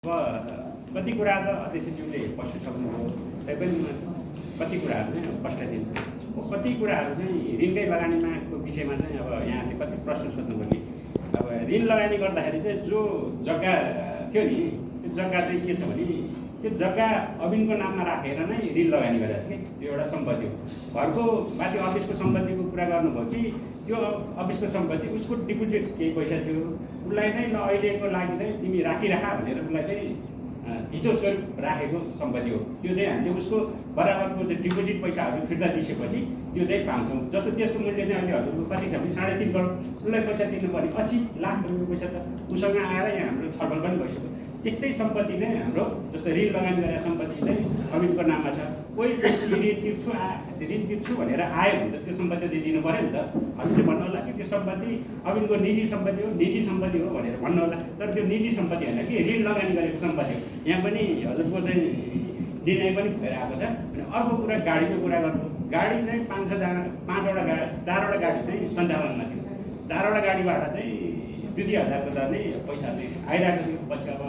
कति कुरा त अध्यक्षज्यूले पस्न सक्नुभयो, तैपनि कति कुराहरू चाहिँ स्पष्ट दिनु, कति कुराहरू चाहिँ ऋणकै लगानीमाको विषयमा चाहिँ अब यहाँले कति प्रश्न सोध्नुभयो कि अब ऋण लगानी गर्दाखेरि चाहिँ जो जग्गा थियो नि त्यो जग्गा चाहिँ के छ भने त्यो जग्गा अविनको नाममा राखेर नै ऋण लगानी गरेको छ कि त्यो एउटा सम्पत्ति हो। घरको माथि अफिसको सम्पत्तिको कुरा गर्नुभयो कि त्यो अफिसको सम्पत्ति उसको डिपोजिट केही पैसा थियो, उसलाई नै ल अहिलेको लागि चाहिँ तिमी राखिराख भनेर उसलाई चाहिँ धितो स्वरूप राखेको सम्पत्ति हो। त्यो चाहिँ हामीले उसको बराबरको चाहिँ डिपोजिट पैसाहरू फिर्ता दिइसकेपछि त्यो चाहिँ पाउँछौँ। जस्तो त्यसको मूल्य चाहिँ अहिले हजुरको कति छ भने 3.5 करोड, उसलाई पैसा दिनुपर्ने 80 लाख रुपियाँ पैसा छ, उसँग आएर यहाँ हाम्रो छलफल पनि भइसक्यो। त्यस्तै सम्पत्ति चाहिँ हाम्रो जस्तो ऋण लगानी गरेर सम्पत्ति चाहिँ अविनको नाममा छ। कोही ऋण तिर्छु भनेर आयो भने त त्यो सम्पत्ति दिनु पऱ्यो नि त। हजुरले भन्नु होला कि त्यो सम्पत्ति अविनको निजी सम्पत्ति हो भनेर भन्नु होला, तर त्यो निजी सम्पत्ति होइन कि ऋण लगानी गरेको सम्पत्ति हो। यहाँ पनि हजुरको चाहिँ निर्णय पनि भएर आएको छ। अनि अर्को कुरा गाडीको कुरा गर्नु, गाडी चाहिँ 4वटा गाडी चाहिँ सञ्चालनमा थियो। 4वटा गाडीबाट चाहिँ 2,000 दरले पैसा चाहिँ आइरहेको थियो। पछि अब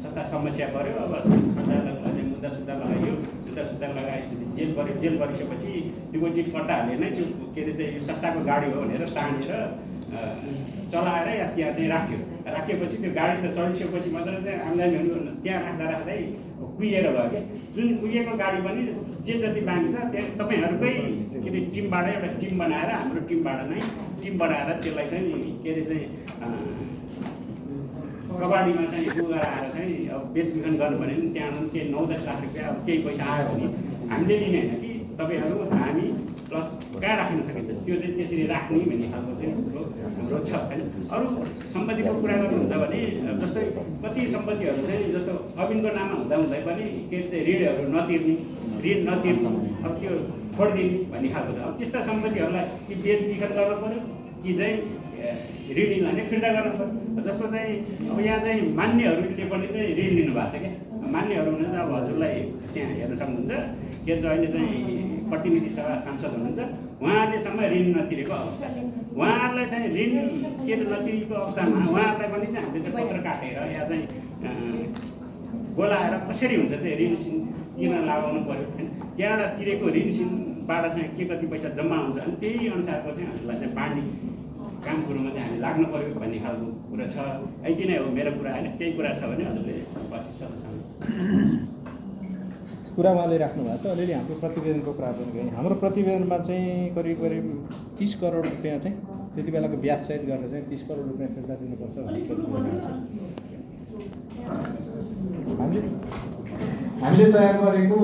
सस्ता समस्या पऱ्यो, अब सञ्चालकलाई चाहिँ मुद्दा लगाइयो, मुद्दा लगाएपछि जेल पऱ्यो। जेल परिसकेपछि डिपोजिटकर्ताहरूले नै त्यो के अरे चाहिँ यो संस्थाको गाडी हो भनेर तानेर चलाएर या त्यहाँ चाहिँ राखेपछि त्यो गाडी त चढिसकेपछि मात्र चाहिँ आम्दानी हुनु, त्यहाँ राख्दै कुहिएर भयो कि जुन कुहिएको गाडी पनि जे जति बाँकी छ त्यहाँ तपाईँहरूकै के अरे टिमबाट एउटा टिम बनाएर हाम्रो टिमबाट नै टिम बनाएर त्यसलाई चाहिँ के अरे चाहिँ कबाडीमा चाहिँ उ आएर चाहिँ अब बेचबिखन गर्नु भने पनि त्यहाँ केही 9-10 लाख रुपियाँ अब केही पैसा आयो भने हामीले लिने होइन कि तपाईँहरू हामी प्लस कहाँ राख्न सकिन्छ त्यो चाहिँ त्यसरी राख्ने भन्ने खालको चाहिँ हाम्रो छ होइन। अरू सम्पत्तिको कुरा गर्नुहुन्छ भने जस्तै कति सम्पत्तिहरू चाहिँ जस्तो अविनको नाममा हुँदाहुँदै पनि के चाहिँ ऋण नतिर्नु अब त्यो छोडिदिने भन्ने खालको छ। अब त्यस्ता सम्पत्तिहरूलाई कि बेचबिखन गर्नु पऱ्यो कि चाहिँ ऋणीलाई नै फिर्ता गर्नु पऱ्यो। जस्तो चाहिँ अब यहाँ चाहिँ मान्यहरूले पनि चाहिँ ऋण लिनुभएको छ क्या। मान्यहरू हुनुहुन्छ, अब हजुरलाई त्यहाँ हेर्न सक्नुहुन्छ के चाहिँ अहिले चाहिँ प्रतिनिधि सभा सांसद हुनुहुन्छ, उहाँलेसम्म ऋण नतिरेको अवस्था छ। उहाँहरूलाई चाहिँ ऋण के नतिरेको अवस्थामा उहाँहरूलाई पनि चाहिँ हामीले चाहिँ पत्र काटेर या चाहिँ बोलाएर कसरी हुन्छ चाहिँ ऋण सिन तिर्न लगाउनु पऱ्यो। त्यहाँबाट तिरेको ऋण सिनबाट चाहिँ के कति पैसा जम्मा हुन्छ अनि त्यही अनुसारको चाहिँ हामीलाई चाहिँ बाँड्ने काम कुरोमा चाहिँ हामी लाग्नु पऱ्यो भन्ने खालको कुरा छ। यति नै हो मेरो कुरा होइन। केही कुरा छ भने हजुरले पछि कुरा उहाँले राख्नु भएको छ। अलिअलि हाम्रो प्रतिवेदनको कुरा पनि गएँ। हाम्रो प्रतिवेदनमा चाहिँ करिब 30 करोड रुपियाँ चाहिँ त्यति बेलाको ब्याज सहित गरेर चाहिँ 30 करोड रुपियाँ फिर्ता दिनुपर्छ भन्ने प्रतिवेदन छ। हामीले तयार गरेको